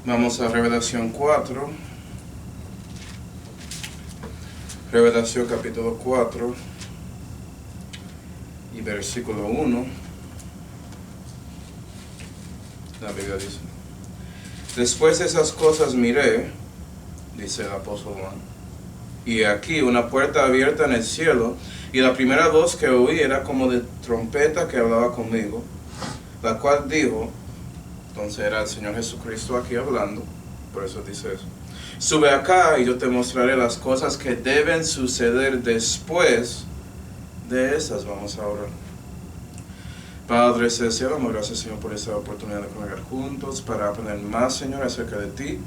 Vamos a Revelación 4. Revelación capítulo 4 y versículo 1. La Biblia dice: Después de esas cosas miré, dice el apóstol Juan, y aquí una puerta abierta en el cielo, y la primera voz que oí era como de trompeta que hablaba conmigo, la cual dijo, entonces era el Señor Jesucristo aquí hablando, por eso dice eso: Sube acá y yo te mostraré las cosas que deben suceder después de esas. Vamos a orar. Padre celestial, damos gracias, Señor, por esta oportunidad de congregar juntos para aprender más, Señor, acerca de ti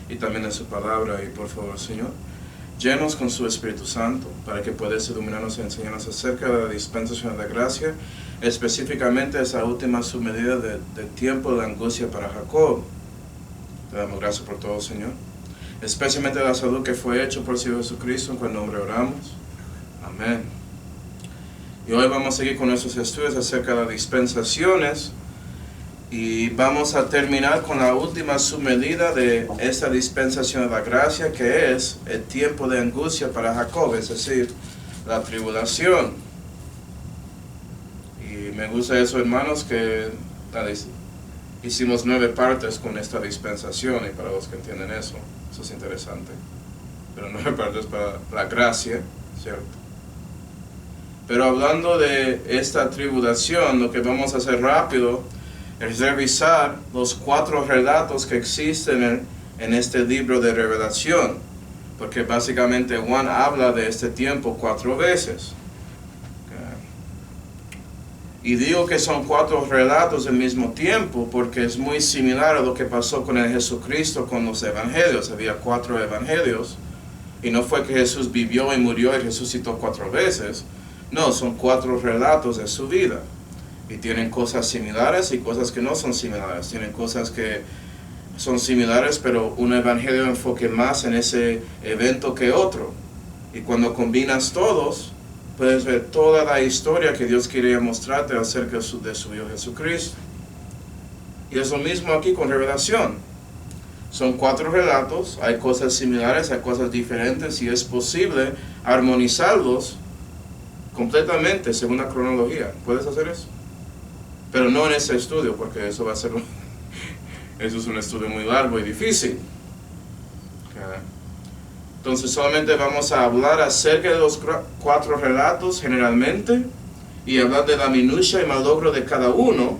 y también de su palabra. Y por favor, Señor, llenos con su Espíritu Santo para que puedas iluminarnos y enseñarnos acerca de la dispensación de gracia, específicamente esa última submedida del tiempo de angustia para Jacob. Te damos gracias por todo, Señor, especialmente la salud que fue hecho por el Señor Jesucristo, en cuyo nombre oramos. Amén. Y hoy vamos a seguir con nuestros estudios acerca de las dispensaciones y vamos a terminar con la última submedida de esta dispensación de la gracia, que es el tiempo de angustia para Jacob, es decir, la tribulación. Y me gusta eso, hermanos, que hicimos 9 partes con esta dispensación, y para los que entienden eso es interesante. Pero 9 partes para la gracia, ¿cierto? Pero hablando de esta tribulación, lo que vamos a hacer rápido es revisar los 4 relatos que existen en este libro de Revelación, porque básicamente Juan habla de este tiempo 4 veces. Y digo que son 4 relatos al mismo tiempo porque es muy similar a lo que pasó con el Jesucristo con los evangelios. Había 4 evangelios y no fue que Jesús vivió y murió y resucitó 4 veces. No, son 4 relatos de su vida. Y tienen cosas similares y cosas que no son similares. Tienen cosas que son similares, pero un evangelio enfoque más en ese evento que otro. Y cuando combinas todos, puedes ver toda la historia que Dios quería mostrarte acerca de su Hijo Jesucristo. Y es lo mismo aquí con Revelación. Son 4 relatos, hay cosas similares, hay cosas diferentes, y es posible armonizarlos completamente según la cronología. ¿Puedes hacer eso? Pero no en ese estudio, porque eso va a ser eso es un estudio muy largo y difícil. Okay. Entonces solamente vamos a hablar acerca de los 4 relatos generalmente, y hablar de la minucia y malogro de cada uno,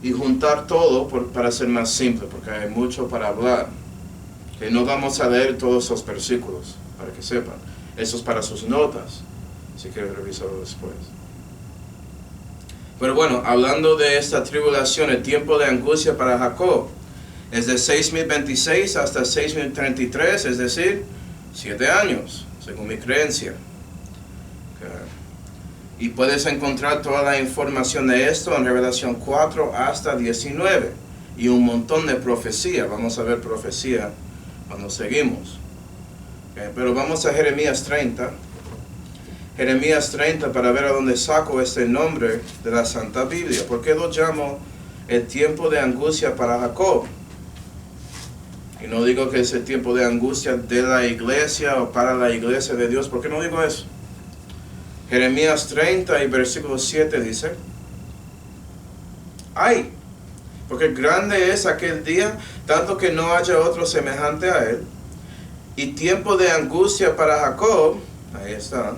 y juntar todo para ser más simple, porque hay mucho para hablar. Que no vamos a leer todos esos versículos, para que sepan. Eso es para sus notas, si quieren revisarlo después. Pero bueno, hablando de esta tribulación, el tiempo de angustia para Jacob es de 6026 hasta 6033, es decir, 7 años, según mi creencia. Okay. Y puedes encontrar toda la información de esto en Revelación 4 hasta 19, y un montón de profecía. Vamos a ver profecía cuando seguimos. Okay. Pero vamos a Jeremías 30. Jeremías 30, para ver a dónde saco este nombre de la Santa Biblia. ¿Por qué lo llamo el tiempo de angustia para Jacob? Y no digo que es el tiempo de angustia de la iglesia o para la iglesia de Dios. ¿Por qué no digo eso? Jeremías 30 y versículo 7 dice: ¡Ay! Porque grande es aquel día, tanto que no haya otro semejante a él. Y tiempo de angustia para Jacob, ahí está,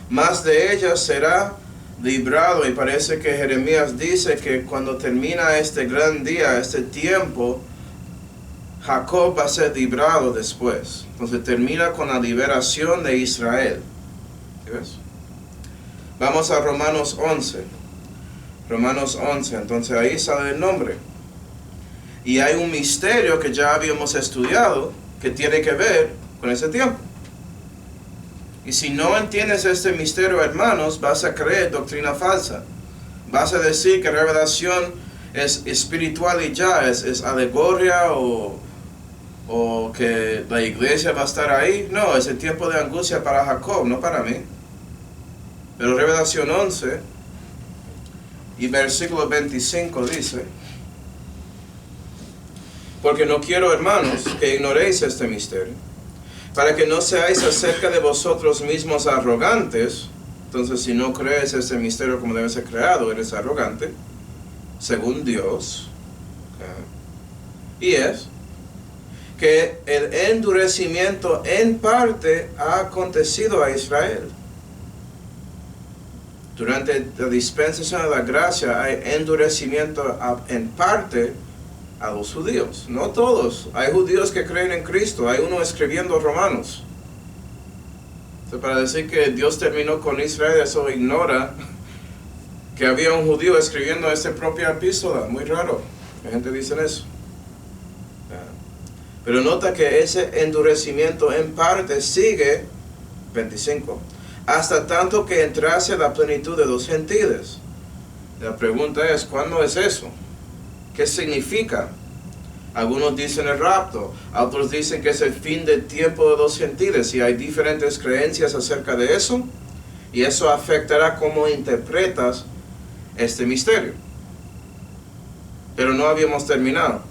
más de ella será librado. Y parece que Jeremías dice que cuando termina este gran día, este tiempo, Jacob va a ser librado después. Entonces termina con la liberación de Israel. ¿Ves? Vamos a Romanos 11. Romanos 11, entonces ahí sale el nombre. Y hay un misterio que ya habíamos estudiado que tiene que ver con ese tiempo. Y si no entiendes este misterio, hermanos, vas a creer doctrina falsa. Vas a decir que revelación es espiritual y ya, es alegoria, o que la iglesia va a estar ahí. No, es el tiempo de angustia para Jacob, no para mí. Pero Revelación 11 y versículo 25 dice: Porque no quiero, hermanos, que ignoréis este misterio, para que no seáis acerca de vosotros mismos arrogantes. Entonces, si no crees este misterio como debe ser creado, eres arrogante, según Dios. Y es que el endurecimiento en parte ha acontecido a Israel. Durante la dispensación de la gracia hay endurecimiento en parte a los judíos. No todos. Hay judíos que creen en Cristo. Hay uno escribiendo Romanos. Entonces, para decir que Dios terminó con Israel, eso ignora que había un judío escribiendo esta propia epístola. Muy raro. La gente dice eso. Pero nota que ese endurecimiento en parte sigue, 25, hasta tanto que entrase la plenitud de los gentiles. La pregunta es, ¿cuándo es eso? ¿Qué significa? Algunos dicen el rapto, otros dicen que es el fin del tiempo de los gentiles, y hay diferentes creencias acerca de eso, y eso afectará cómo interpretas este misterio. Pero no habíamos terminado.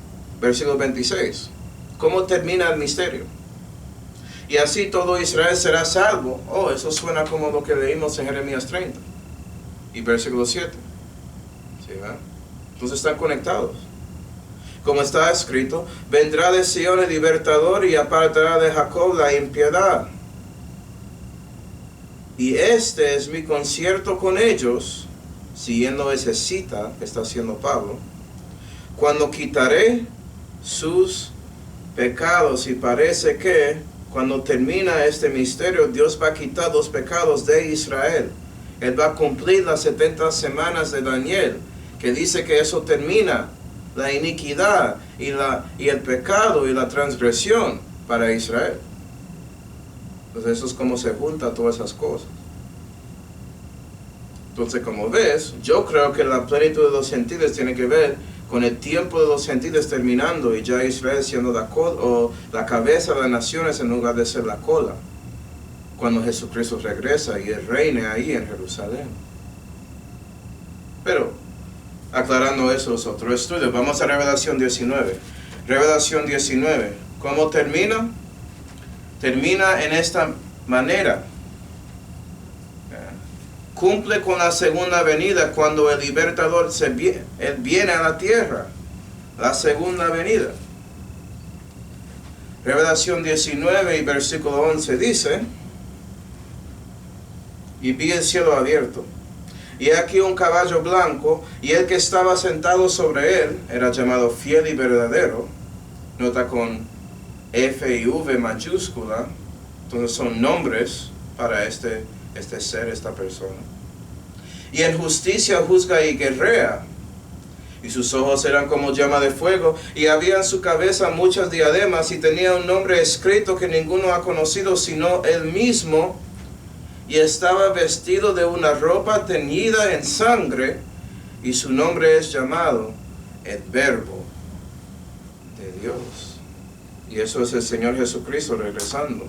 Versículo 26. ¿Cómo termina el misterio? Y así todo Israel será salvo. Oh, eso suena como lo que leímos en Jeremías 30. Y versículo 7. ¿Sí, ¿verdad? Entonces están conectados. Como está escrito, vendrá de Sion el libertador y apartará de Jacob la impiedad. Y este es mi concierto con ellos, siguiendo esa cita que está haciendo Pablo, cuando quitaré sus pecados. Y parece que cuando termina este misterio, Dios va a quitar los pecados de Israel. Él va a cumplir las 70 semanas de Daniel, que dice que eso termina la iniquidad y el pecado y la transgresión para Israel. Entonces eso es como se juntan todas esas cosas. Entonces, como ves, yo creo que la plenitud de los gentiles tiene que ver con el tiempo de los gentiles terminando y ya Israel siendo la cabeza de las naciones en lugar de ser la cola, cuando Jesucristo regresa y Él reine ahí en Jerusalén. Pero, aclarando eso, es otro estudio. Vamos a Revelación 19. Revelación 19. ¿Cómo termina? Termina en esta manera. Cumple con la segunda venida cuando el libertador él viene a la tierra. La segunda venida. Revelación 19 y versículo 11 dice: y vi el cielo abierto, y aquí un caballo blanco, y el que estaba sentado sobre él era llamado Fiel y Verdadero. Nota con F y V mayúscula. Entonces son nombres para este ser, esta persona. Y en justicia juzga y guerrea. Y sus ojos eran como llama de fuego, y había en su cabeza muchas diademas, y tenía un nombre escrito que ninguno ha conocido sino él mismo. Y estaba vestido de una ropa teñida en sangre, y su nombre es llamado el Verbo de Dios. Y eso es el Señor Jesucristo regresando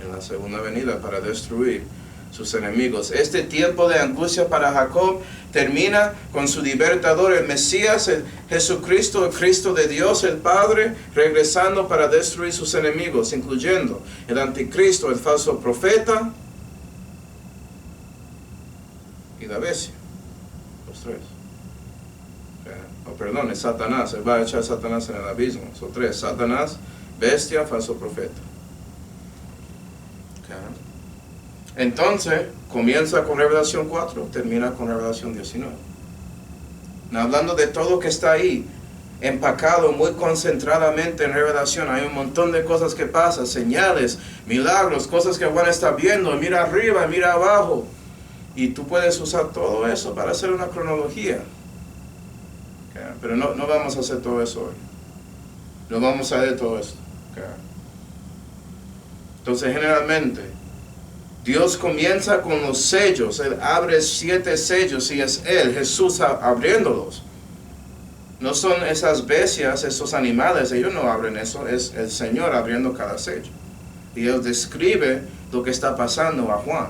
en la segunda venida para destruir sus enemigos. Este tiempo de angustia para Jacob termina con su libertador, el Mesías, el Jesucristo, el Cristo de Dios, el Padre, regresando para destruir sus enemigos, incluyendo el anticristo, el falso profeta y la bestia. Los tres. Perdón, es Satanás. Él va a echar a Satanás en el abismo. Son tres: Satanás, bestia, falso profeta. Entonces, comienza con Revelación 4, termina con Revelación 19. Hablando de todo que está ahí, empacado muy concentradamente en Revelación. Hay un montón de cosas que pasan, señales, milagros, cosas que Juan está viendo. Mira arriba, mira abajo. Y tú puedes usar todo eso para hacer una cronología. Pero no vamos a hacer todo eso hoy. No vamos a ver todo esto. Entonces, generalmente, Dios comienza con los sellos. Él abre 7 sellos y es Él, Jesús, abriéndolos. No son esas bestias, esos animales, ellos no abren eso, es el Señor abriendo cada sello. Y Él describe lo que está pasando a Juan.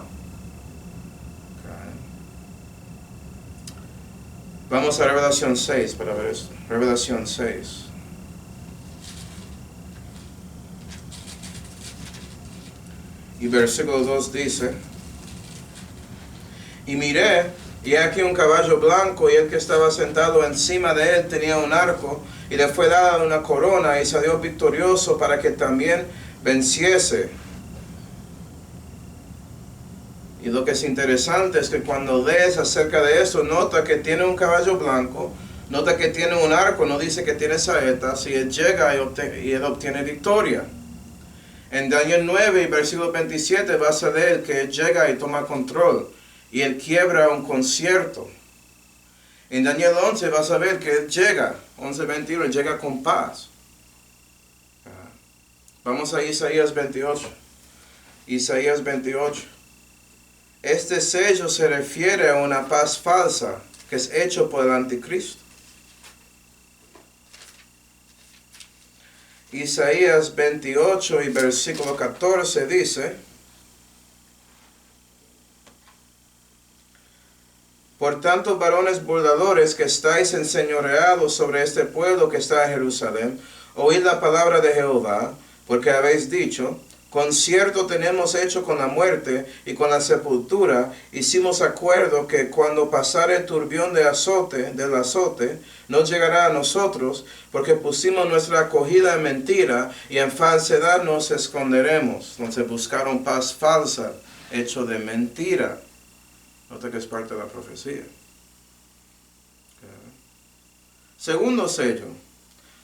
Vamos a Revelación 6 para ver esto. Revelación 6. y versículo 2 dice: y miré, y aquí un caballo blanco, y el que estaba sentado encima de él tenía un arco, y le fue dada una corona, y salió victorioso para que también venciese. Y lo que es interesante es que cuando lees acerca de eso, nota que tiene un caballo blanco, nota que tiene un arco, no dice que tiene saetas, y él llega y él obtiene victoria. En Daniel 9 y versículo 27 vas a leer que él llega y toma control, y él quiebra un concierto. En Daniel 11 vas a ver que él llega, 11:21, él llega con paz. Vamos a Isaías 28. Isaías 28. Este sello se refiere a una paz falsa que es hecho por el anticristo. Isaías 28 y versículo 14 dice: por tanto, varones burladores que estáis enseñoreados sobre este pueblo que está en Jerusalén, oíd la palabra de Jehová, porque habéis dicho: concierto tenemos hecho con la muerte y con la sepultura, hicimos acuerdo que cuando pasare el turbión del azote, no llegará a nosotros, porque pusimos nuestra acogida en mentira y en falsedad nos esconderemos. Entonces buscaron paz falsa, hecho de mentira. Nota que es parte de la profecía. Segundo sello,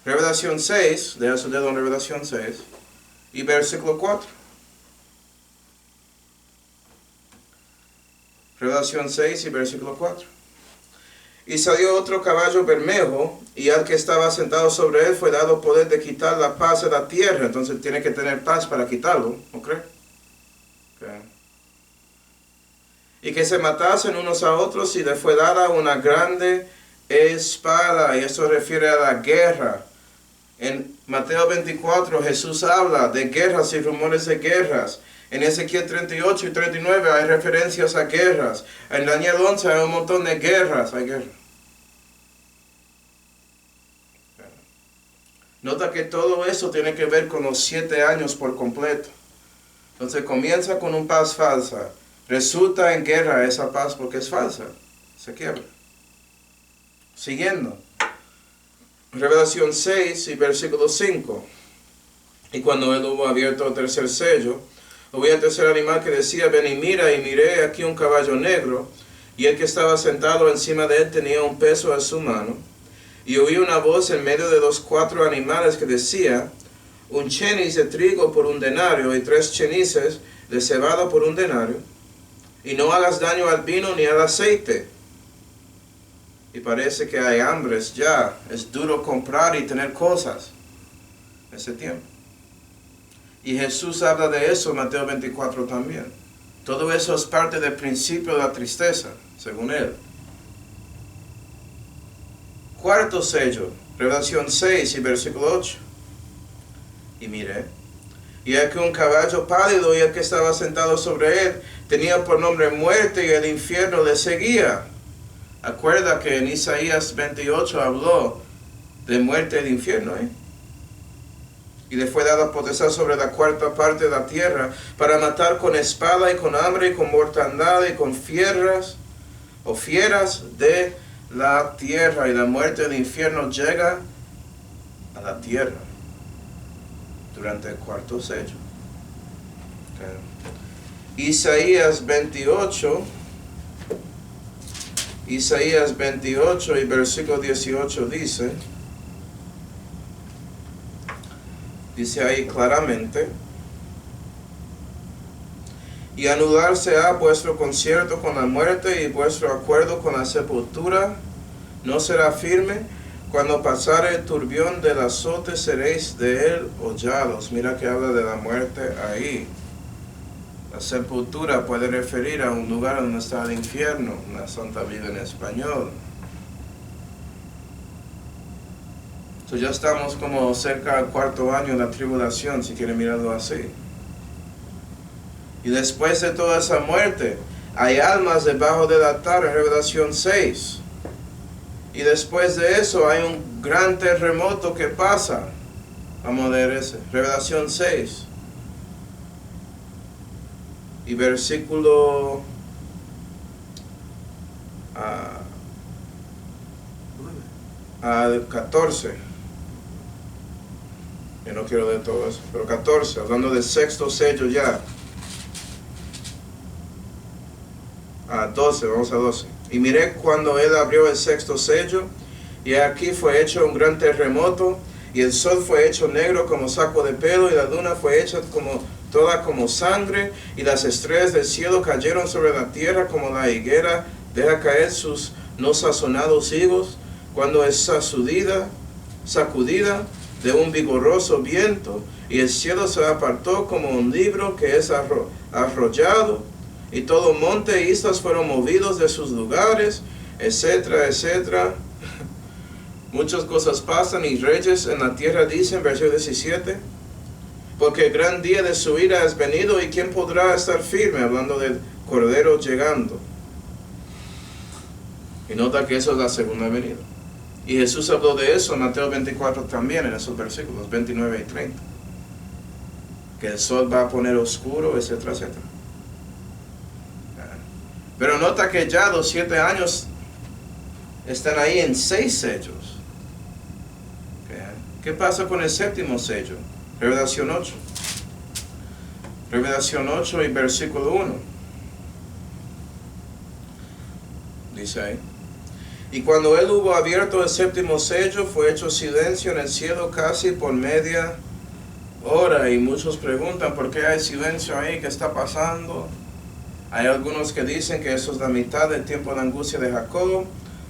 Revelación 6, deja su dedo en Revelación 6, y versículo 4. Revelación 6 y versículo 4. Y salió otro caballo bermejo, y al que estaba sentado sobre él fue dado poder de quitar la paz de la tierra. Entonces tiene que tener paz para quitarlo, ¿no cree? Y que se matasen unos a otros, y le fue dada una grande espada, y eso refiere a la guerra. En Mateo 24 Jesús habla de guerras y rumores de guerras. En Ezequiel 38 y 39 hay referencias a guerras. En Daniel 11 hay un montón de guerras. Hay guerra. Nota que todo eso tiene que ver con los 7 años por completo. Entonces comienza con una paz falsa. Resulta en guerra esa paz porque es falsa. Se quiebra. Siguiendo. Revelación 6 y versículo 5. Y cuando él hubo abierto el tercer sello, oí el tercer animal que decía: ven y mira, y miré aquí un caballo negro, y el que estaba sentado encima de él tenía un peso en su mano. Y oí una voz en medio de los 4 animales que decía: un chenis de trigo por un denario, y 3 chenises de cebada por un denario, y no hagas daño al vino ni al aceite. Y parece que hay hambres ya. Es duro comprar y tener cosas en ese tiempo. Y Jesús habla de eso en Mateo 24 también. Todo eso es parte del principio de la tristeza, según él. Cuarto sello, Revelación 6 y versículo 8. Y miré, y aquí un caballo pálido, y el que estaba sentado sobre él tenía por nombre muerte, y el infierno le seguía. Acuerda que en Isaías 28 habló de muerte y de infierno, Y le fue dada potestad sobre la 4ª parte de la tierra para matar con espada y con hambre y con mortandad y con fieras o fieras de la tierra. Y la muerte del infierno llega a la tierra durante el 4º sello. Isaías 28 y versículo 18 dice ahí claramente: y anularse ha vuestro concierto con la muerte, y vuestro acuerdo con la sepultura no será firme. Cuando pasare el turbión del azote seréis de él hollados. Mira que habla de la muerte ahí. La sepultura puede referir a un lugar donde está el infierno, una Santa Biblia en español. Entonces ya estamos como cerca del 4º año de la tribulación, si quieren mirarlo así. Y después de toda esa muerte, hay almas debajo del altar en Revelación 6. Y después de eso hay un gran terremoto que pasa. Vamos a leer ese, Revelación 6. y versículo 14. Yo no quiero leer todo eso, pero 14, hablando del sexto sello ya. 12, vamos a 12. Y miré cuando él abrió el sexto sello, y aquí fue hecho un gran terremoto, y el sol fue hecho negro como saco de pelo, y la luna fue hecha toda como sangre, y las estrellas del cielo cayeron sobre la tierra como la higuera deja caer sus no sazonados higos, cuando es sacudida de un vigoroso viento, y el cielo se apartó como un libro que es arrollado, y todo monte e islas fueron movidos de sus lugares, etcétera, etcétera. Muchas cosas pasan y reyes en la tierra dicen, versículo 17, porque el gran día de su ira es venido, y quién podrá estar firme, hablando del Cordero llegando. Y nota que eso es la segunda venida. Y Jesús habló de eso en Mateo 24 también, en esos versículos 29 y 30. Que el sol va a poner oscuro, etcétera, etcétera. Pero nota que ya los 7 años están ahí en 6 sellos. ¿Qué pasa con el séptimo sello? Revelación 8. Revelación 8 y versículo 1. Dice ahí. Y cuando él hubo abierto el séptimo sello, fue hecho silencio en el cielo casi por media hora. Y muchos preguntan, ¿por qué hay silencio ahí? ¿Qué está pasando? Hay algunos que dicen que eso es la mitad del tiempo de angustia de Jacob.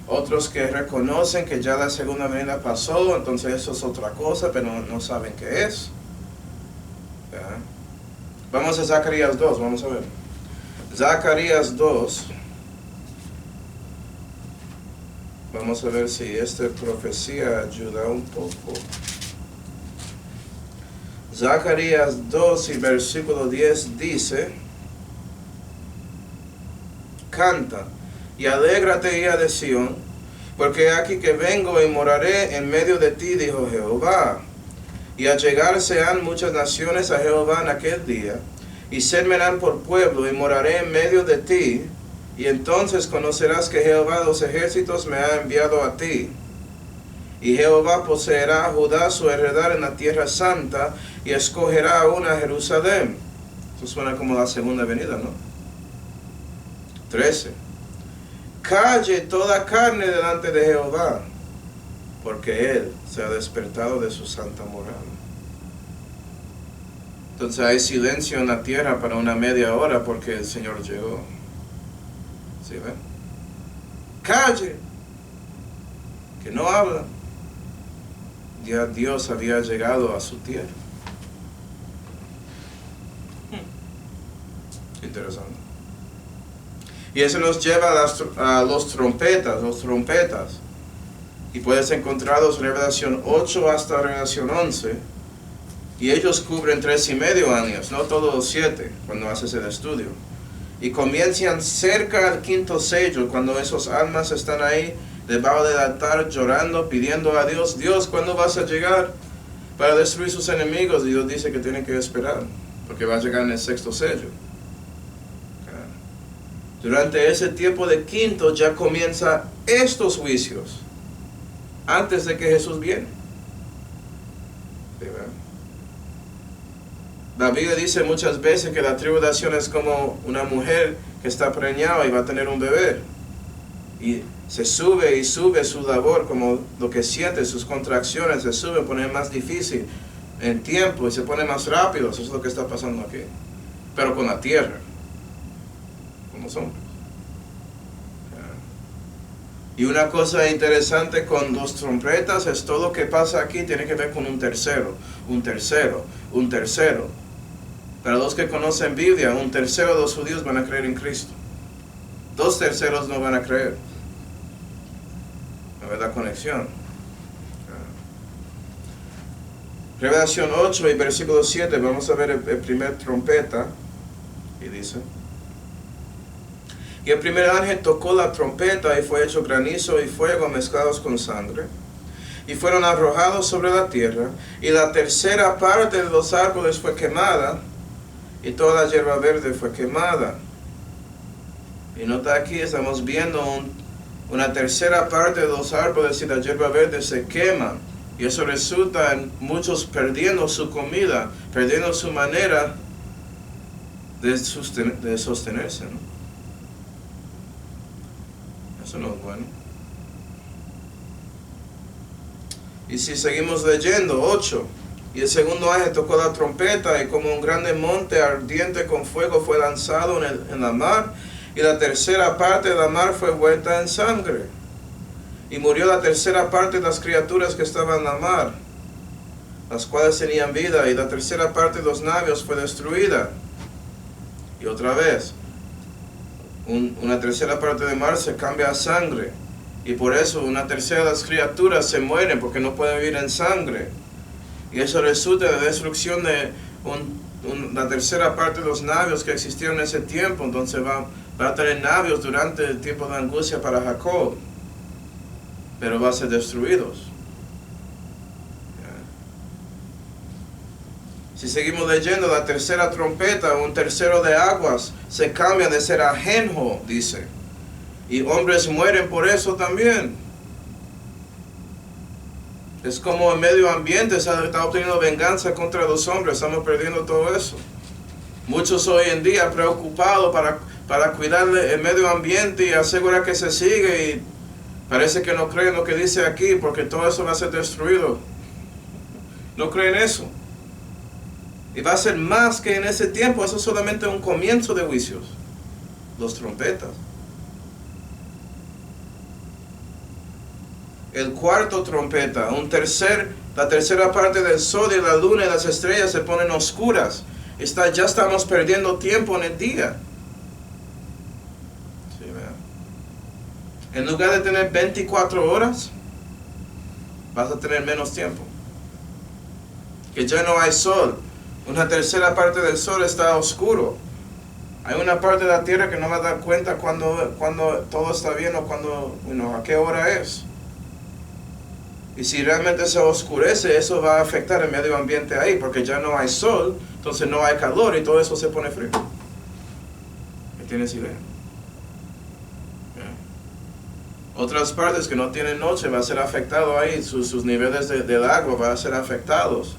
Otros que reconocen que ya la segunda venida pasó, entonces eso es otra cosa, pero no saben qué es. ¿Ya? Vamos a Zacarías 2, vamos a ver. Zacarías 2. Vamos a ver si esta profecía ayuda un poco. Zacarías 2 y versículo 10 dice: Canta y alégrate, hija de Sión, porque aquí que vengo y moraré en medio de ti, dijo Jehová. Y allegarse han muchas naciones a Jehová en aquel día, y serán por pueblo, y moraré en medio de ti. Y entonces conocerás que Jehová de los ejércitos me ha enviado a ti. Y Jehová poseerá a Judá su heredad en la tierra santa, y escogerá aún a Jerusalén. Eso suena como la segunda venida, ¿no? 13. Calle toda carne delante de Jehová, porque Él se ha despertado de su santa morada. Entonces hay silencio en la tierra para una media hora porque el Señor llegó. ¿Sí ven? Calle, que no habla. Ya Dios había llegado a su tierra. Interesante. Y eso nos lleva a los trompetas. Y puedes encontrarlos en Revelación 8 hasta Revelación 11. Y ellos cubren 3,5 años, no todos los 7, cuando haces el estudio. Y comienzan cerca del quinto sello, cuando esos almas están ahí debajo del altar llorando, pidiendo a Dios: Dios, ¿cuándo vas a llegar para destruir sus enemigos? Y Dios dice que tienen que esperar, porque va a llegar en el sexto sello. Durante ese tiempo de quinto ya comienza estos juicios, antes de que Jesús viene. La Biblia dice muchas veces que la tribulación es como una mujer que está preñada y va a tener un bebé. Y se sube y sube su labor, como lo que siente, sus contracciones se suben, pone más difícil en tiempo y se pone más rápido. Eso es lo que está pasando aquí. Pero con la tierra, con los hombres. Y una cosa interesante con los trompetas es todo lo que pasa aquí tiene que ver con un tercero. Para los que conocen Biblia, 1/3 de los judíos van a creer en Cristo. 2/3 no van a creer. A ver la conexión. Revelación 8 y versículo 7, vamos a ver el primer trompeta. Y dice: Y el primer ángel tocó la trompeta, y fue hecho granizo y fuego mezclados con sangre, y fueron arrojados sobre la tierra, y la tercera parte de los árboles fue quemada, y toda la hierba verde fue quemada. Y nota aquí, estamos viendo una tercera parte de los árboles y la hierba verde se queman. Y eso resulta en muchos perdiendo su comida, perdiendo su manera de sostenerse, ¿no? Eso no es bueno. Y si seguimos leyendo, 8. Y el segundo ángel tocó la trompeta, y como un grande monte ardiente con fuego fue lanzado en la mar, y la tercera parte de la mar fue vuelta en sangre. Y murió la tercera parte de las criaturas que estaban en la mar, las cuales tenían vida, y la tercera parte de los navios fue destruida. Y otra vez, una tercera parte de mar se cambia a sangre. Y por eso una tercera de las criaturas se mueren porque no pueden vivir en sangre. Y eso resulta de la destrucción de la tercera parte de los navios que existieron en ese tiempo. Entonces va a tener navios durante el tiempo de angustia para Jacob, pero va a ser destruidos. Si seguimos leyendo, la tercera trompeta, un tercero de aguas, se cambia de ser ajenjo, dice. Y hombres mueren por eso también. Es como el medio ambiente está obteniendo venganza contra los hombres, estamos perdiendo todo eso. Muchos hoy en día preocupados para cuidar el medio ambiente y asegurar que se sigue, y parece que no creen lo que dice aquí, porque todo eso va a ser destruido. No creen eso. Y va a ser más que en ese tiempo. Eso es solamente un comienzo de juicios. Los trompetas. El cuarto trompeta, la tercera parte del sol y la luna y las estrellas se ponen oscuras. Ya estamos perdiendo tiempo en el día. Sí, vean. En lugar de tener 24 horas, vas a tener menos tiempo. Que ya no hay sol. Una tercera parte del sol está oscuro. Hay una parte de la tierra que no va a dar cuenta cuando todo está bien o a qué hora es. Y si realmente se oscurece, eso va a afectar el medio ambiente ahí, porque ya no hay sol, entonces no hay calor y todo eso se pone frío. ¿Tienes idea? Otras partes que no tienen noche va a ser afectado ahí, sus niveles del agua van a ser afectados,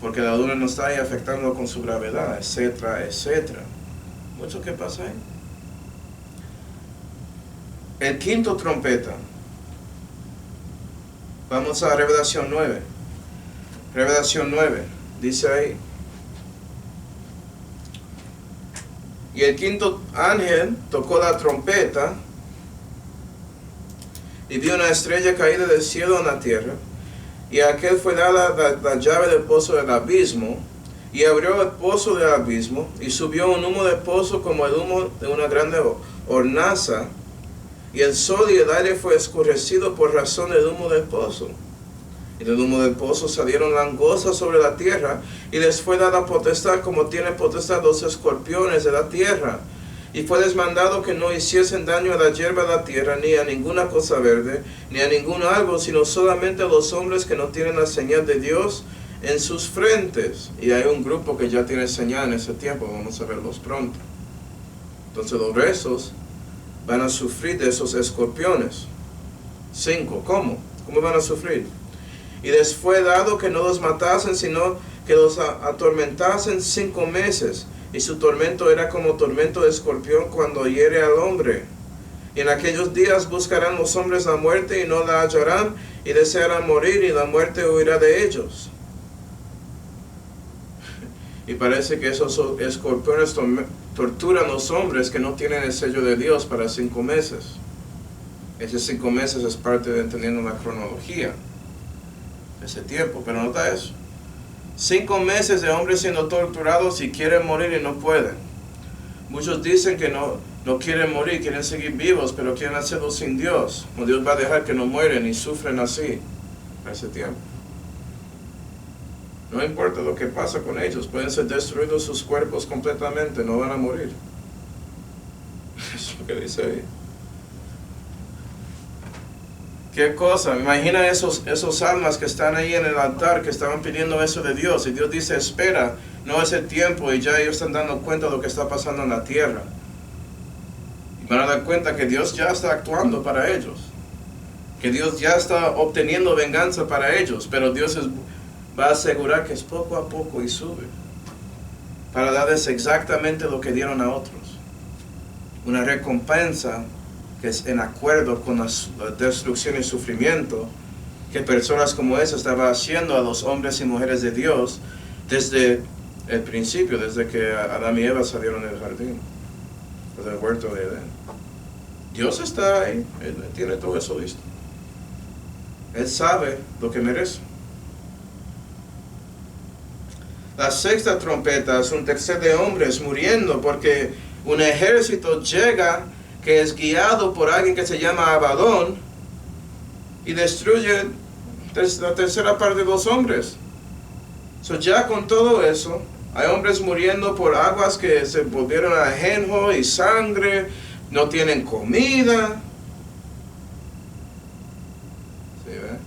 porque la luna no está ahí afectando con su gravedad, etcétera, etcétera. Mucho que pasa ahí. El quinto trompeta. Vamos a Revelación 9. Revelación 9, dice ahí. Y el quinto ángel tocó la trompeta, y vi una estrella caída del cielo en la tierra, y a aquel fue dada la llave del pozo del abismo, y abrió el pozo del abismo, y subió un humo del pozo como el humo de una grande hornaza, y el sol y el aire fue escurecido por razón del humo del pozo. Y del humo del pozo salieron langostas sobre la tierra, y les fue dada potestad como tienen potestad los escorpiones de la tierra. Y fue mandado que no hiciesen daño a la hierba de la tierra, ni a ninguna cosa verde, ni a ningún árbol, sino solamente a los hombres que no tienen la señal de Dios en sus frentes. Y hay un grupo que ya tiene señal en ese tiempo, vamos a verlos pronto. Entonces los restos van a sufrir de esos escorpiones. 5. ¿Cómo? ¿Cómo van a sufrir? Y les fue dado que no los matasen, sino que los atormentasen 5 meses. Y su tormento era como tormento de escorpión cuando hiere al hombre. Y en aquellos días buscarán los hombres la muerte y no la hallarán, y desearán morir, y la muerte huirá de ellos. Y parece que esos escorpiones torturan a los hombres que no tienen el sello de Dios para 5 meses. Esos 5 meses es parte de entendiendo la cronología de ese tiempo, pero nota eso. 5 meses de hombres siendo torturados y quieren morir y no pueden. Muchos dicen que no quieren morir, quieren seguir vivos, pero quieren hacerlo sin Dios. O Dios va a dejar que no mueren y sufren así a ese tiempo. No importa lo que pasa con ellos, pueden ser destruidos sus cuerpos completamente, no van a morir. Eso es lo que dice ahí. ¿Qué cosa? Imagina esos almas que están ahí en el altar, que estaban pidiendo eso de Dios, y Dios dice, espera, no es el tiempo y ya ellos están dando cuenta de lo que está pasando en la tierra. Y van a dar cuenta que Dios ya está actuando para ellos. Que Dios ya está obteniendo venganza para ellos. Pero Dios va a asegurar que es poco a poco y sube. Para darles exactamente lo que dieron a otros. Una recompensa que es en acuerdo con la destrucción y sufrimiento que personas como esa estaban haciendo a los hombres y mujeres de Dios desde el principio, desde que Adán y Eva salieron del jardín, del huerto de Edén. Dios está ahí, Él tiene todo eso listo. Él sabe lo que merece. La sexta trompeta es un tercer de hombres muriendo porque un ejército llega que es guiado por alguien que se llama Abadón y destruye la tercera parte de los hombres. Ya con todo eso, hay hombres muriendo por aguas que se volvieron ajenjo y sangre, no tienen comida. ¿Sí, ve?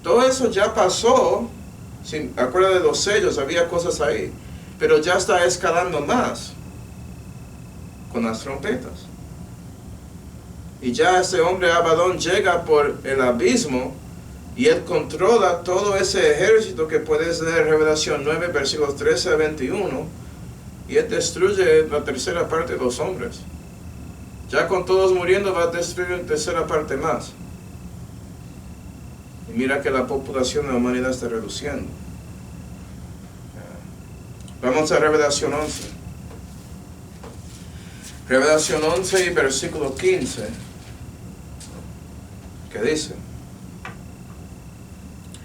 Todo eso ya pasó. Acuérdate de los sellos, había cosas ahí. Pero ya está escalando más con las trompetas. Y ya ese hombre Abadón llega por el abismo y él controla todo ese ejército que puedes leer en Revelación 9, versículos 13 a 21. Y él destruye la tercera parte de los hombres. Ya con todos muriendo va a destruir la tercera parte más. Y mira que la población de la humanidad está reduciendo. Vamos a Revelación 11. Revelación 11 y versículo 15. ¿Qué dice?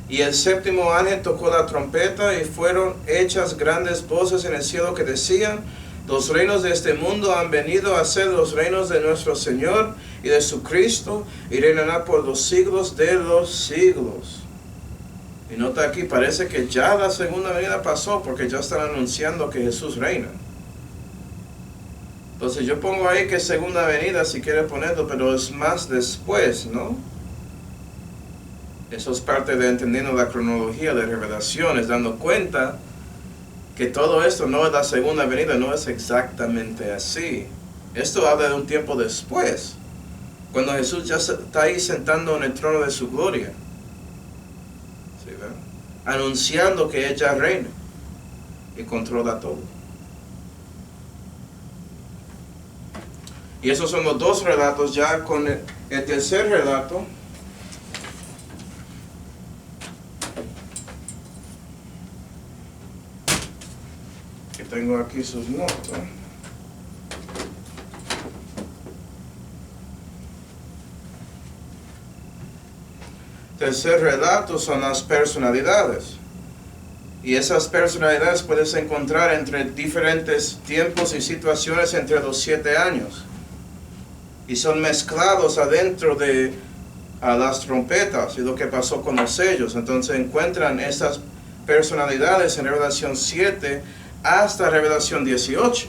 Y el séptimo ángel tocó la trompeta y fueron hechas grandes voces en el cielo que decían: los reinos de este mundo han venido a ser los reinos de nuestro Señor y de su Cristo, y reinará por los siglos de los siglos. Y nota aquí, parece que ya la segunda venida pasó, porque ya están anunciando que Jesús reina. Entonces yo pongo ahí que segunda venida si quiere ponerlo, pero es más después, ¿no? Eso es parte de entendiendo la cronología de revelaciones, dando cuenta que todo esto no es la segunda venida, no es exactamente así. Esto habla de un tiempo después, cuando Jesús ya está ahí sentando en el trono de su gloria, ¿sí, ven? Anunciando que ella reina y controla todo. Y esos son los dos relatos. Ya con el tercer relato, que tengo aquí sus notas. Tercer relato son las personalidades. Y esas personalidades puedes encontrar entre diferentes tiempos y situaciones entre los 7 años. Y son mezclados adentro de las trompetas y lo que pasó con los sellos. Entonces encuentran estas personalidades en Revelación 7 hasta Revelación 18.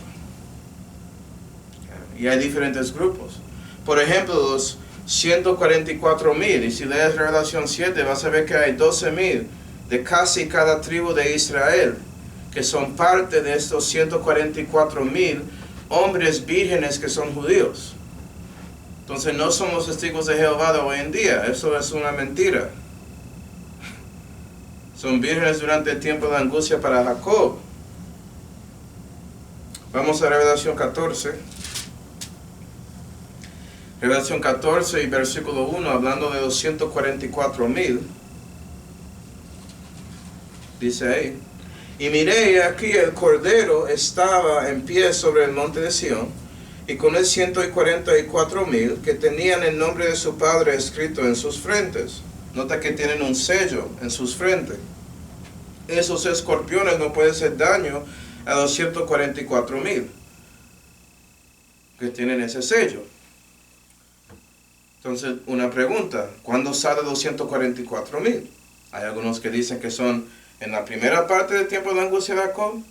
Y hay diferentes grupos. Por ejemplo, los 144,000. Y si lees Revelación 7 vas a ver que hay 12,000 de casi cada tribu de Israel, que son parte de estos 144,000 hombres vírgenes que son judíos. Entonces no son los testigos de Jehová de hoy en día, eso es una mentira. Son vírgenes durante el tiempo de angustia para Jacob. Vamos a Revelación 14. Revelación 14 y versículo 1, hablando de los 144,000. Dice ahí: y miré, aquí el Cordero estaba en pie sobre el monte de Sión, y con él 144,000 que tenían el nombre de su Padre escrito en sus frentes. Nota que tienen un sello en sus frentes. Esos escorpiones no pueden hacer daño a los 144,000 que tienen ese sello. Entonces, una pregunta: ¿cuándo salen los 144,000? Hay algunos que dicen que son en la primera parte del tiempo de la angustia de Jacob.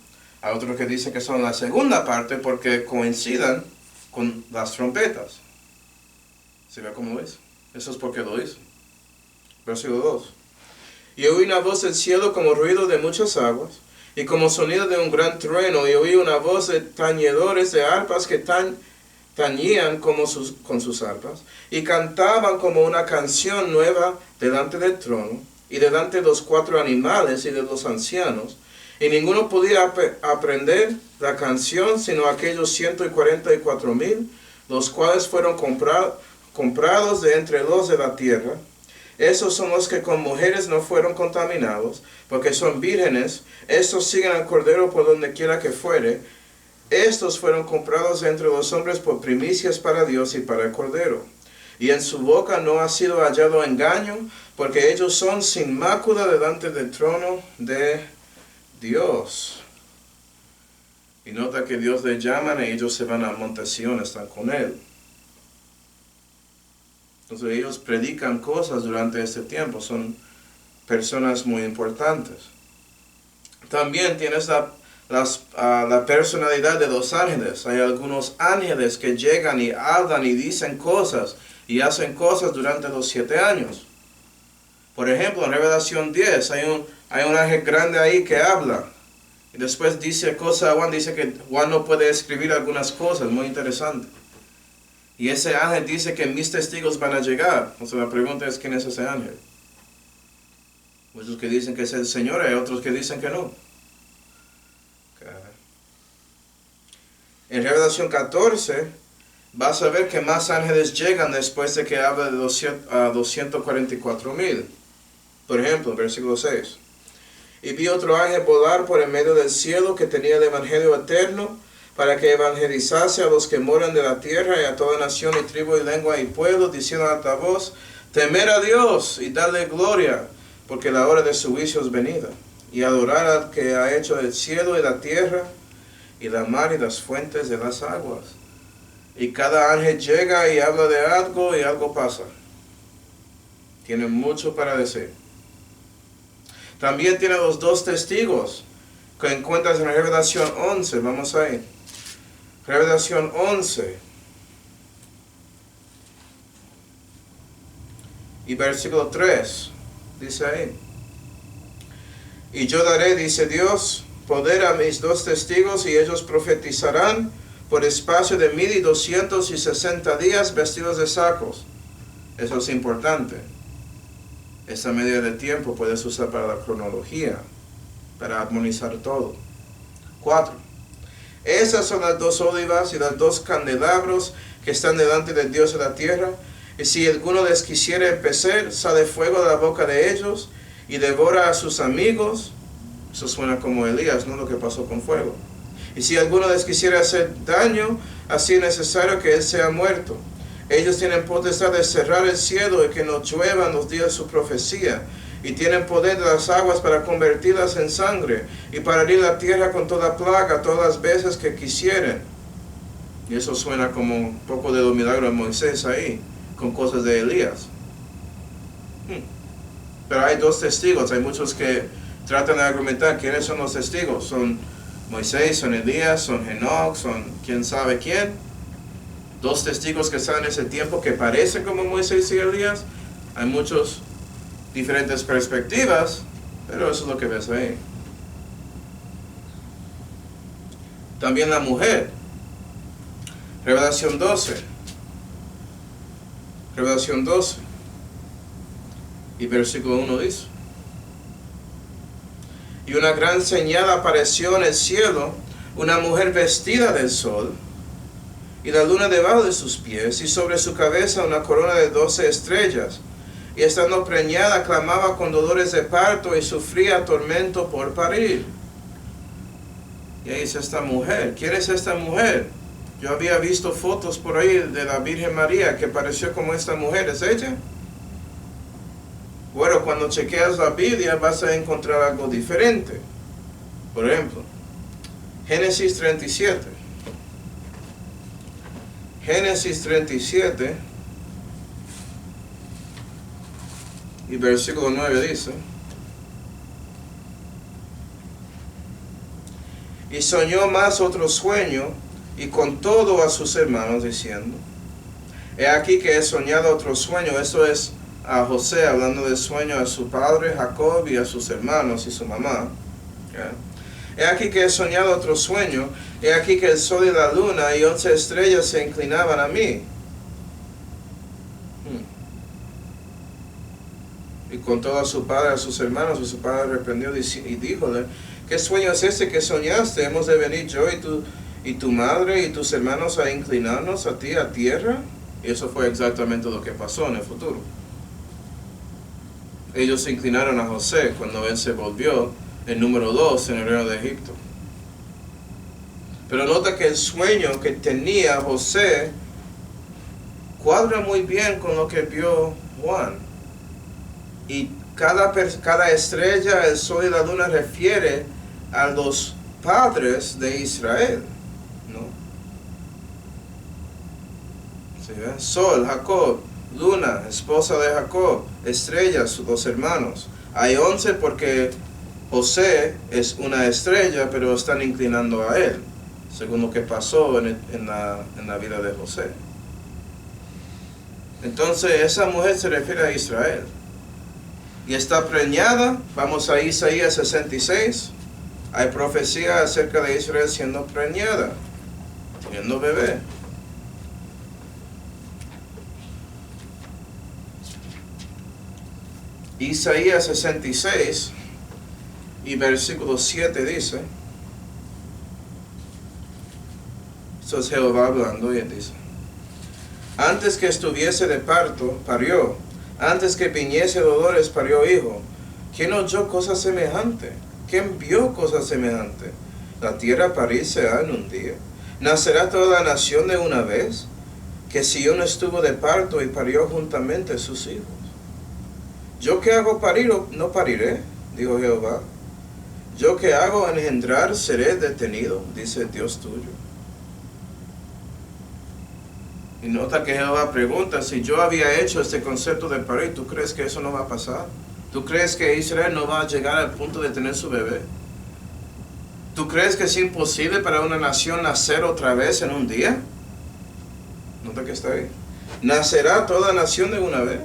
Hay otros que dicen que son en la segunda parte porque coincidan con las trompetas. ¿Se ve cómo es? Eso es porque lo hizo. Versículo 2. Y oí una voz del cielo como ruido de muchas aguas, y como sonido de un gran trueno, y oí una voz de tañedores de arpas que tañían con sus arpas, y cantaban como una canción nueva delante del trono, y delante de los 4 animales y de los ancianos, y ninguno podía aprender la canción, sino aquellos 144,000, los cuales fueron comprados de entre los de la tierra. Esos son los que con mujeres no fueron contaminados, porque son vírgenes. Estos siguen al Cordero por donde quiera que fuere. Estos fueron comprados entre los hombres por primicias para Dios y para el Cordero. Y en su boca no ha sido hallado engaño, porque ellos son sin mácula delante del trono de Dios. Y nota que Dios les llama y ellos se van al monte Sión, están con Él. Entonces ellos predican cosas durante este tiempo, son personas muy importantes. También tienes la personalidad de los ángeles. Hay algunos ángeles que llegan y hablan y dicen cosas y hacen cosas durante los 7 años. Por ejemplo, en Revelación 10 hay un ángel grande ahí que habla. Y después dice cosas a Juan, dice que Juan no puede escribir algunas cosas, muy interesante. Y ese ángel dice que mis testigos van a llegar. Entonces la pregunta es, ¿quién es ese ángel? Muchos que dicen que es el Señor, hay otros que dicen que no. En Revelación 14, vas a ver que más ángeles llegan después de que habla de 244,000. Por ejemplo, versículo 6. Y vi otro ángel volar por en medio del cielo que tenía el evangelio eterno, para que evangelizase a los que moran de la tierra y a toda nación y tribu y lengua y pueblo, diciendo a alta voz, temer a Dios y darle gloria, porque la hora de su juicio es venida, y adorar al que ha hecho el cielo y la tierra, y la mar y las fuentes de las aguas. Y cada ángel llega y habla de algo y algo pasa. Tiene mucho para decir. También tiene los 2 testigos que encuentras en Revelación 11. Vamos ahí. Revelación 11. Y versículo 3. Dice ahí. Y yo daré, dice Dios, poder a mis 2 testigos, y ellos profetizarán por espacio de 1260 días vestidos de sacos. Eso es importante. Esta medida de tiempo puedes usar para la cronología, para armonizar todo. 4. Esas son las 2 olivas y los 2 candelabros que están delante de Dios de la tierra. Y si alguno les quisiera empecer, sale fuego de la boca de ellos y devora a sus amigos. Eso suena como Elías, ¿no? Lo que pasó con fuego. Y si alguno les quisiera hacer daño, así es necesario que él sea muerto. Ellos tienen potestad de cerrar el cielo y que no lluevan los días de su profecía. Y tienen poder de las aguas para convertirlas en sangre, y para herir la tierra con toda plaga todas las veces que quisieren. Y eso suena como un poco de los milagros de Moisés ahí, con cosas de Elías. Pero hay 2 testigos. Hay muchos que tratan de argumentar quiénes son los testigos. Son Moisés, son Elías, son Enoch, son quién sabe quién. 2 testigos que están en ese tiempo que parecen como Moisés y Elías. Hay muchos diferentes perspectivas, pero eso es lo que ves ahí. También la mujer. Revelación 12. Revelación 12. Y versículo 1 dice. Y una gran señal apareció en el cielo, una mujer vestida del sol, y la luna debajo de sus pies, y sobre su cabeza una corona de 12 estrellas. Y estando preñada, clamaba con dolores de parto y sufría tormento por parir. Y ahí es esta mujer. ¿Quién es esta mujer? Yo había visto fotos por ahí de la Virgen María que pareció como esta mujer. ¿Es ella? Bueno, cuando chequeas la Biblia vas a encontrar algo diferente. Por ejemplo, Génesis 37. Génesis 37 y versículo 9 dice: y soñó más otro sueño, y contó a sus hermanos, diciendo: he aquí que he soñado otro sueño. Eso es a José hablando del sueño a su padre Jacob y a sus hermanos y su mamá. ¿Ya? He aquí que he soñado otro sueño. He aquí que el sol y la luna y 11 estrellas se inclinaban a mí. Y contó a su padre, a sus hermanos, y su padre reprendió y díjole, ¿qué sueño es este que soñaste? ¿Hemos de venir yo y tu madre y tus hermanos a inclinarnos a ti a tierra? Y eso fue exactamente lo que pasó en el futuro. Ellos se inclinaron a José cuando él se volvió el número 2 en el reino de Egipto. Pero nota que el sueño que tenía José cuadra muy bien con lo que vio Juan. Y cada estrella, el sol y la luna refiere a los padres de Israel, ¿no? ¿Sí ven? Sol, Jacob, luna, esposa de Jacob, estrellas, los hermanos. Hay 11 porque José es una estrella, pero están inclinando a él, según lo que pasó en la vida de José. Entonces esa mujer se refiere a Israel. Y está preñada. Vamos a Isaías 66. Hay profecía acerca de Israel siendo preñada, teniendo bebé. Isaías 66 y versículo 7 dice, esto es Jehová hablando, y él dice, antes que estuviese de parto, parió. Antes que viniese dolores, parió hijo. ¿Quién oyó cosa semejante? ¿Quién vio cosa semejante? La tierra parirá en un día. ¿Nacerá toda la nación de una vez? Que Sión estuvo de parto y parió juntamente sus hijos. Yo que hago parir, no pariré, dijo Jehová. Yo que hago engendrar, seré detenido, dice Dios tuyo. Y nota que Jehová pregunta, si yo había hecho este concepto de parir, ¿tú crees que eso no va a pasar? ¿Tú crees que Israel no va a llegar al punto de tener su bebé? ¿Tú crees que es imposible para una nación nacer otra vez en un día? Nota que está ahí. ¿Nacerá toda nación de una vez?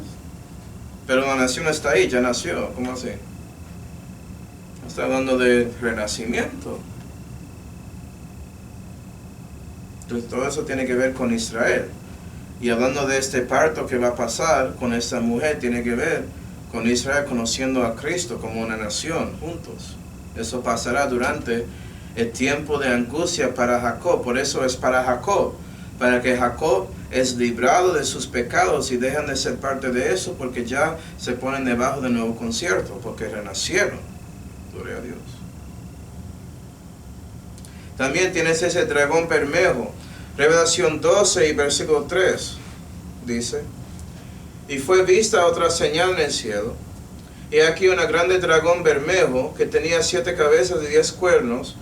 Pero la nación está ahí, ya nació. ¿Cómo así? Está hablando de renacimiento. Entonces todo eso tiene que ver con Israel. Y hablando de este parto que va a pasar con esta mujer, tiene que ver con Israel conociendo a Cristo como una nación juntos. Eso pasará durante el tiempo de angustia para Jacob. Por eso es para Jacob. Para que Jacob es librado de sus pecados y dejan de ser parte de eso, porque ya se ponen debajo del nuevo concierto, porque renacieron. Gloria a Dios. También tienes ese dragón bermejo. Revelación 12 y versículo 3 dice, y fue vista otra señal en el cielo, y aquí una grande dragón bermejo que tenía 7 cabezas y 10 cuernos,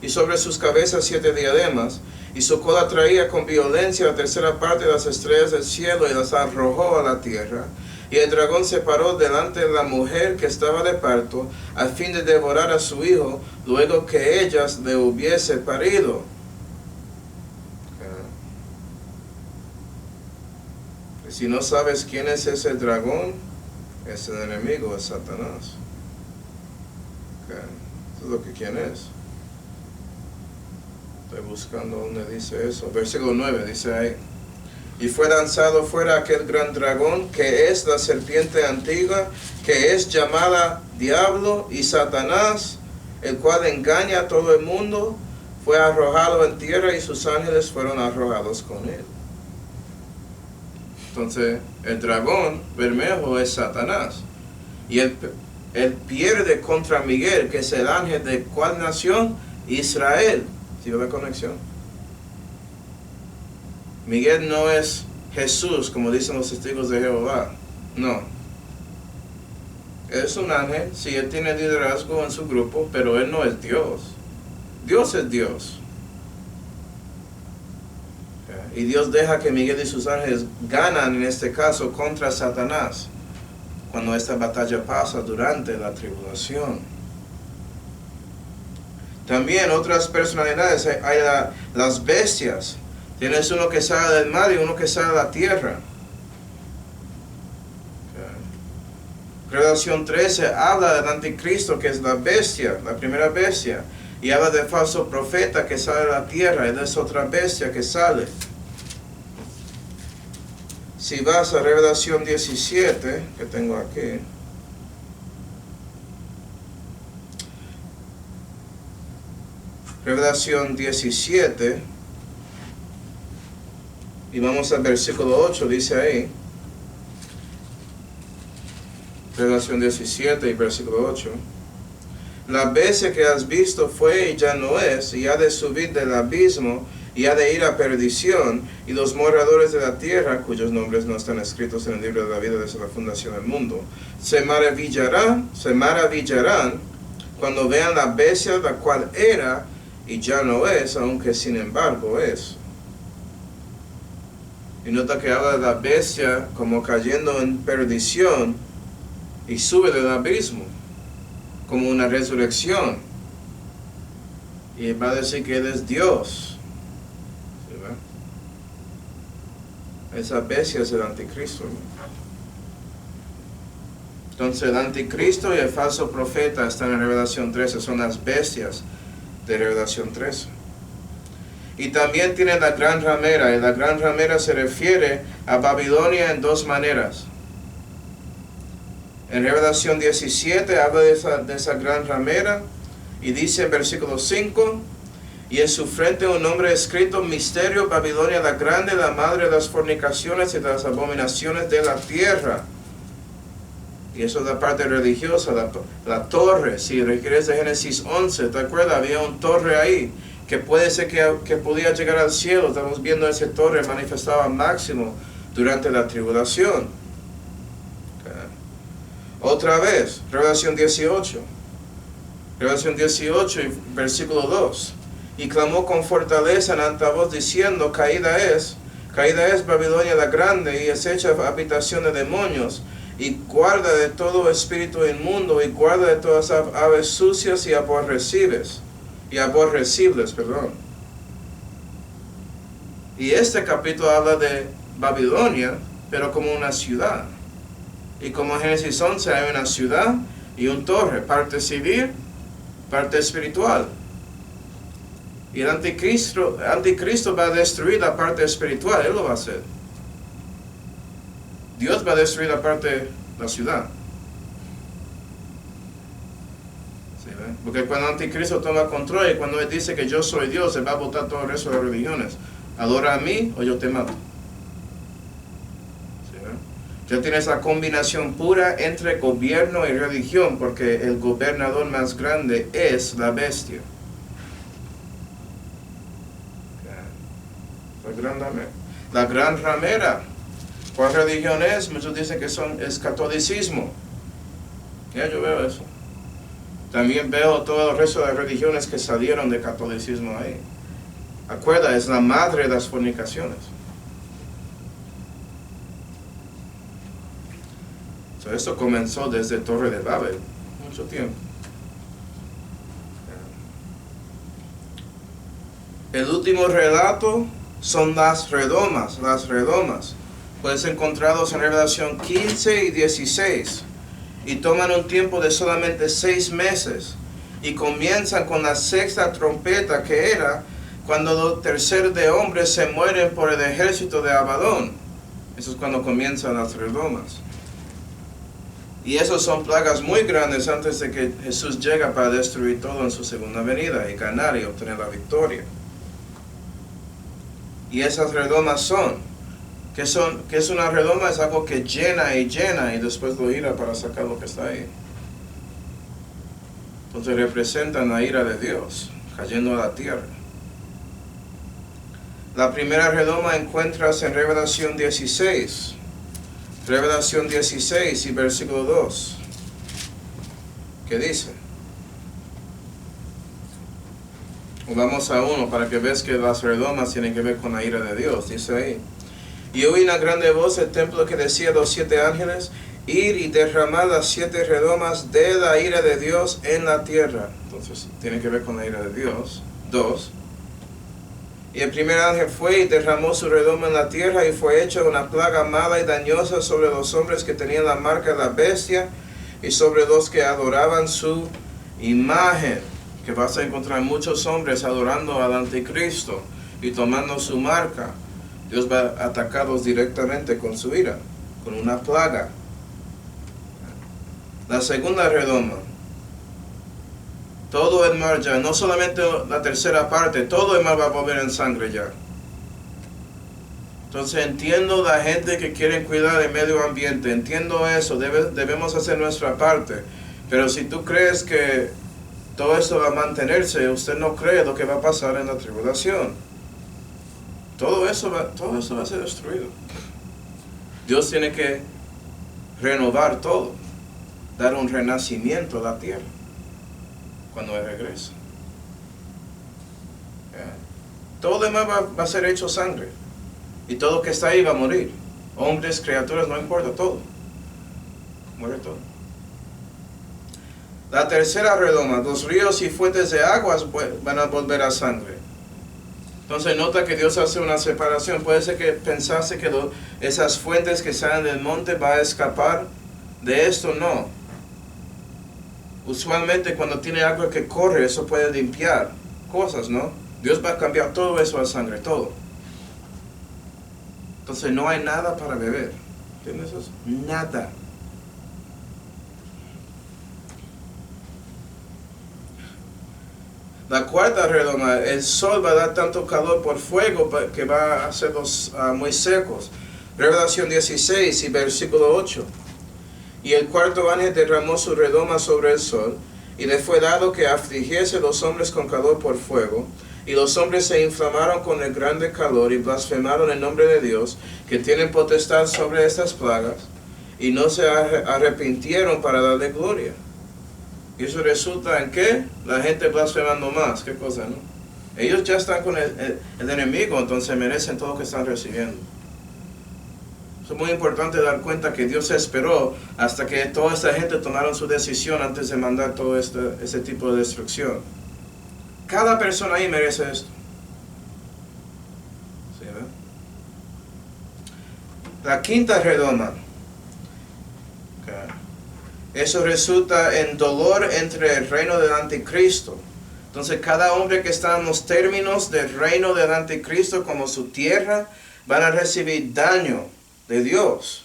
y sobre sus cabezas 7 diademas, y su cola traía con violencia la tercera parte de las estrellas del cielo y las arrojó a la tierra. Y el dragón se paró delante de la mujer que estaba de parto, a fin de devorar a su hijo, luego que ellas le hubiese parido. Y si no sabes quién es ese dragón, es el enemigo, es Satanás. Eso es lo que quién es. Estoy buscando donde dice eso. Versículo 9 dice ahí. Y fue lanzado fuera aquel gran dragón, que es la serpiente antigua, que es llamada Diablo y Satanás, el cual engaña a todo el mundo. Fue arrojado en tierra y sus ángeles fueron arrojados con él. Entonces, el dragón bermejo es Satanás. Y él pierde contra Miguel, que es el ángel de ¿cuál nación? Israel. ¿Sí ve la conexión? Miguel no es Jesús, como dicen los testigos de Jehová. No. Él es un ángel, sí, él tiene liderazgo en su grupo, pero él no es Dios. Dios es Dios. Y Dios deja que Miguel y sus ángeles ganan, en este caso, contra Satanás, cuando esta batalla pasa durante la tribulación. También otras personalidades, hay las bestias. Tienes uno que sale del mar y uno que sale de la tierra. Revelación 13 habla del anticristo, que es la bestia, la primera bestia. Y habla de falso profeta que sale de la tierra, y es otra bestia que sale. Si vas a Revelación 17, que tengo aquí. Revelación 17. Y vamos al versículo 8, dice ahí. Revelación 17 y versículo 8. La bestia que has visto fue y ya no es, y ha de subir del abismo, y ha de ir a perdición, y los moradores de la tierra, cuyos nombres no están escritos en el libro de la vida desde la fundación del mundo, se maravillarán cuando vean la bestia la cual era y ya no es, aunque sin embargo es. Y nota que habla de la bestia como cayendo en perdición y sube del abismo, como una resurrección. Y va a decir que Él es Dios. ¿Sí, va? Esa bestia es el anticristo. Entonces el anticristo y el falso profeta están en Revelación 13, son las bestias de Revelación 13. Y también tiene la gran ramera, y la gran ramera se refiere a Babilonia en dos maneras. En Revelación 17 habla de esa gran ramera, y dice en versículo 5, y en su frente un nombre escrito, Misterio, Babilonia la grande, la madre de las fornicaciones y de las abominaciones de la tierra. Y eso es la parte religiosa, la torre. Si requieres de Génesis 11, ¿te acuerdas? Había una torre ahí, que puede ser que podía llegar al cielo. Estamos viendo esa torre manifestada al máximo durante la tribulación. Otra vez, Revelación 18. Revelación 18, versículo 2. Y clamó con fortaleza en alta voz diciendo, caída es Babilonia la grande, y es hecha habitación de demonios, y guarda de todo espíritu inmundo, y guarda de todas aves sucias y aborrecibles. Y este capítulo habla de Babilonia, pero como una ciudad. Y como en Génesis 11 hay una ciudad y una torre, parte civil, parte espiritual. Y el anticristo va a destruir la parte espiritual, Él lo va a hacer. Dios va a destruir la parte, la ciudad. ¿Sí, ve? Porque cuando el anticristo toma control y cuando Él dice que yo soy Dios, Él va a botar todo el resto de las religiones. Adora a mí o yo te mato. Ya tienes la combinación pura entre gobierno y religión, porque el gobernador más grande es la bestia. La gran ramera. ¿Cuál religión es? Muchos dicen que es catolicismo. Ya yo veo eso. También veo todo el resto de las religiones que salieron de catolicismo ahí. Acuerda, es la madre de las fornicaciones. Esto comenzó desde Torre de Babel, mucho tiempo. El último relato son las redomas. Puedes encontrarlos en Revelación 15 y 16. Y toman un tiempo de solamente 6 meses. Y comienzan con la sexta trompeta, que era cuando los terceros de hombres se mueren por el ejército de Abadón. Eso es cuando comienzan las redomas. Y esos son plagas muy grandes antes de que Jesús llega para destruir todo en su segunda venida y ganar y obtener la victoria. Y esas redomas ¿qué es una redoma? Es algo que llena y después lo ira para sacar lo que está ahí. Entonces representan la ira de Dios cayendo a la tierra. La primera redoma encuentras en Revelación 16. Revelación 16 y versículo 2. ¿Qué dice? Vamos a uno para que veas que las redomas tienen que ver con la ira de Dios. Dice ahí. Y oí una grande voz del templo que decía a los 7 ángeles, ir y derramar las 7 redomas de la ira de Dios en la tierra. Entonces tiene que ver con la ira de Dios. 2. Y el primer ángel fue y derramó su redoma en la tierra, y fue hecha una plaga mala y dañosa sobre los hombres que tenían la marca de la bestia y sobre los que adoraban su imagen. que vas a encontrar muchos hombres adorando al anticristo y tomando su marca. Dios va a atacarlos directamente con su ira, con una plaga. La segunda redoma. Todo el mar ya, no solamente la tercera parte, todo el mar va a volver en sangre ya. Entonces entiendo la gente que quiere cuidar el medio ambiente, entiendo eso, debemos hacer nuestra parte. Pero si tú crees que todo esto va a mantenerse, usted no cree lo que va a pasar en la tribulación. Todo eso va a ser destruido. Dios tiene que renovar todo, dar un renacimiento a la tierra cuando Él regrese. Todo lo demás va a ser hecho sangre. Y todo lo que está ahí va a morir. Hombres, criaturas, no importa, todo. Muere todo. La tercera redoma, los ríos y fuentes de aguas van a volver a sangre. Entonces nota que Dios hace una separación. Puede ser que pensase que esas fuentes que salen del monte van a escapar de esto, no. Usualmente cuando tiene agua que corre, eso puede limpiar cosas, ¿no? Dios va a cambiar todo eso a sangre, todo. Entonces no hay nada para beber. ¿Entiendes eso? Nada. La cuarta redoma, el sol va a dar tanto calor por fuego que va a hacerlos muy secos. Revelación 16 y versículo 8. Y el cuarto ángel derramó su redoma sobre el sol, y le fue dado que afligiese los hombres con calor por fuego. Y los hombres se inflamaron con el grande calor y blasfemaron el nombre de Dios, que tienen potestad sobre estas plagas, y no se arrepintieron para darle gloria. Y eso resulta en que la gente blasfemando más. ¿Qué cosa, no? Ellos ya están con el enemigo, entonces merecen todo lo que están recibiendo. Es muy importante dar cuenta que Dios esperó hasta que toda esta gente tomaron su decisión antes de mandar todo ese tipo de destrucción. Cada persona ahí merece esto. ¿Sí, ¿verdad? La quinta redoma. Eso resulta en dolor entre el reino del anticristo. Entonces cada hombre que está en los términos del reino del anticristo como su tierra van a recibir daño de Dios.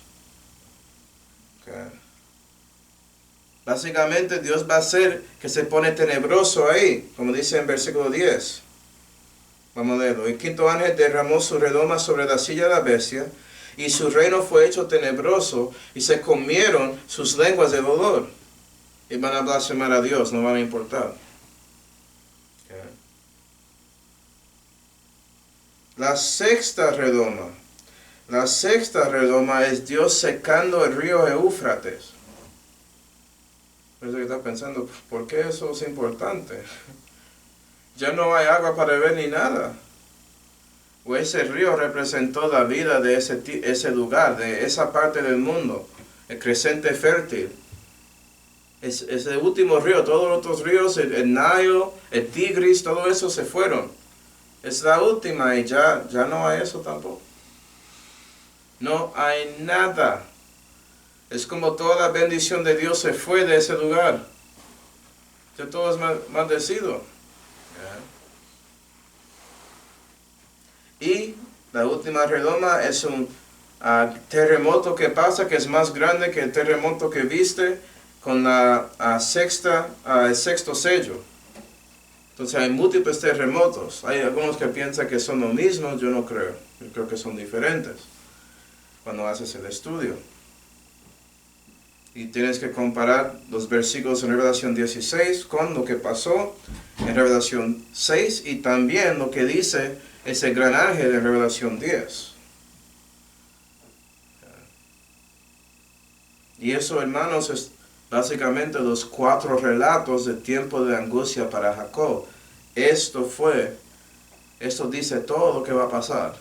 Básicamente Dios va a hacer que se pone tenebroso ahí, como dice en versículo 10. Vamos a leerlo. El quinto ángel derramó su redoma sobre la silla de la bestia, y su reino fue hecho tenebroso, y se comieron sus lenguas de dolor. Y van a blasfemar a Dios, no van a importar. La sexta redoma. La sexta redoma es Dios secando el río Éufrates. Por eso que está pensando, ¿por qué eso es importante? Ya no hay agua para beber ni nada. O ese río representó la vida de ese lugar, de esa parte del mundo, el crecente fértil. Ese último río, todos los otros ríos, el Nilo, el Tigris, todo eso se fueron. Es la última y ya no hay eso tampoco. No hay nada. Es como toda la bendición de Dios se fue de ese lugar. Ya todo es maldecido. Y la última redoma es un terremoto que pasa, que es más grande que el terremoto que viste con el sexto sello. Entonces hay múltiples terremotos. Hay algunos que piensan que son lo mismo, yo no creo. Yo creo que son diferentes cuando haces el estudio. Y tienes que comparar los versículos en Revelación 16 con lo que pasó en Revelación 6 y también lo que dice ese gran ángel en Revelación 10. Y eso, hermanos, es básicamente los 4 relatos del tiempo de angustia para Jacob. Esto dice todo lo que va a pasar.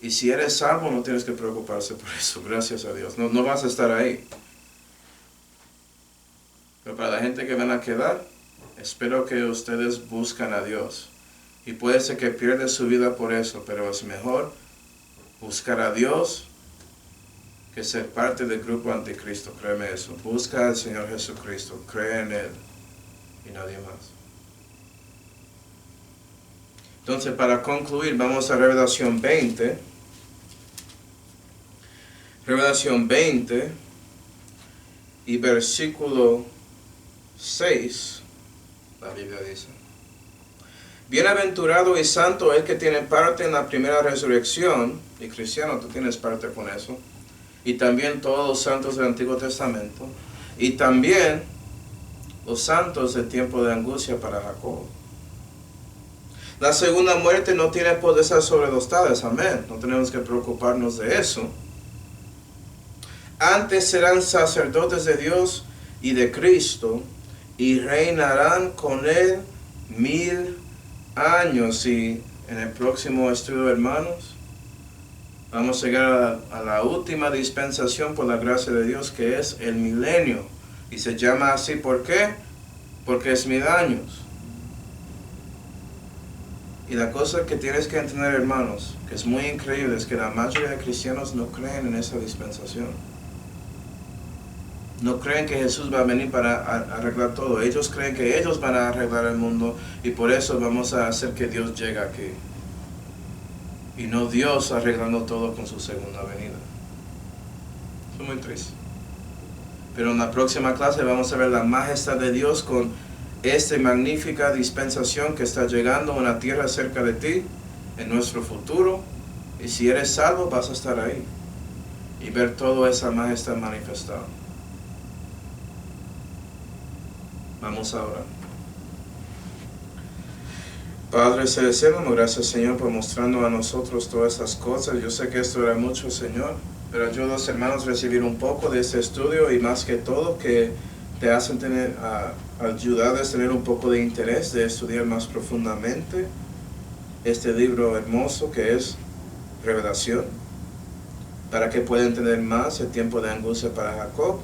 Y si eres salvo, no tienes que preocuparse por eso, gracias a Dios. No vas a estar ahí. Pero para la gente que van a quedar, espero que ustedes buscan a Dios. Y puede ser que pierda su vida por eso, pero es mejor buscar a Dios que ser parte del grupo anticristo. Créeme eso. Busca al Señor Jesucristo, cree en Él y nadie más. Entonces, para concluir, vamos a Revelación 20. Revelación 20 y versículo 6, la Biblia dice: Bienaventurado y santo el que tiene parte en la primera resurrección, y cristiano, tú tienes parte con eso, y también todos los santos del Antiguo Testamento, y también los santos del tiempo de angustia para Jacob. La segunda muerte no tiene poder sobre los tales, amén. No tenemos que preocuparnos de eso. Antes serán sacerdotes de Dios y de Cristo, y reinarán con él 1000 años. Y en el próximo estudio, hermanos, vamos a llegar a la última dispensación por la gracia de Dios, que es el milenio. Y se llama así, ¿por qué? Porque es 1000 años. Y la cosa que tienes que entender, hermanos, que es muy increíble, es que la mayoría de cristianos no creen en esa dispensación. No creen que Jesús va a venir para arreglar todo. Ellos creen que ellos van a arreglar el mundo, y por eso vamos a hacer que Dios llegue aquí. Y no Dios arreglando todo con su segunda venida. Es muy triste. Pero en la próxima clase vamos a ver la majestad de Dios con esta magnífica dispensación que está llegando a una tierra cerca de ti, en nuestro futuro. Y si eres salvo, vas a estar ahí y ver toda esa majestad manifestada. Vamos a orar. Padre celestial, gracias, Señor, por mostrarnos a nosotros todas estas cosas. Yo sé que esto era mucho, Señor, pero ayuda a los hermanos a recibir un poco de este estudio, y más que todo que te hacen ayudarles a tener un poco de interés de estudiar más profundamente este libro hermoso que es Revelación, para que puedan entender más el tiempo de angustia para Jacob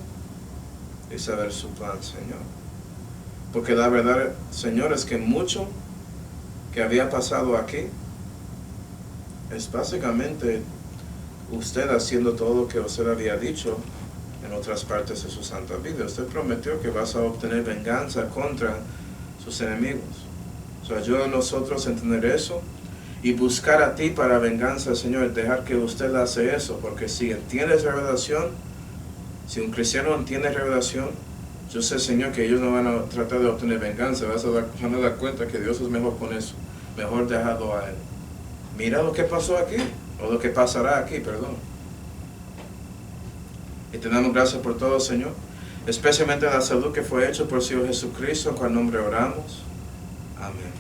y saber su plan, Señor. Porque la verdad, Señor, es que mucho que había pasado aquí es básicamente usted haciendo todo lo que usted había dicho en otras partes de su santa vida. Usted prometió que vas a obtener venganza contra sus enemigos. Ayuda a nosotros a entender eso y buscar a ti para venganza, Señor. Dejar que usted hace eso, porque si entiendes revelación, si un cristiano entiende revelación, yo sé, Señor, que ellos no van a tratar de obtener venganza. Van a dar cuenta que Dios es mejor con eso. Mejor dejarlo a Él. Mira lo que pasó aquí, o lo que pasará aquí, perdón. Y te damos gracias por todo, Señor, especialmente la salud que fue hecha por el Señor Jesucristo, en cuyo nombre oramos. Amén.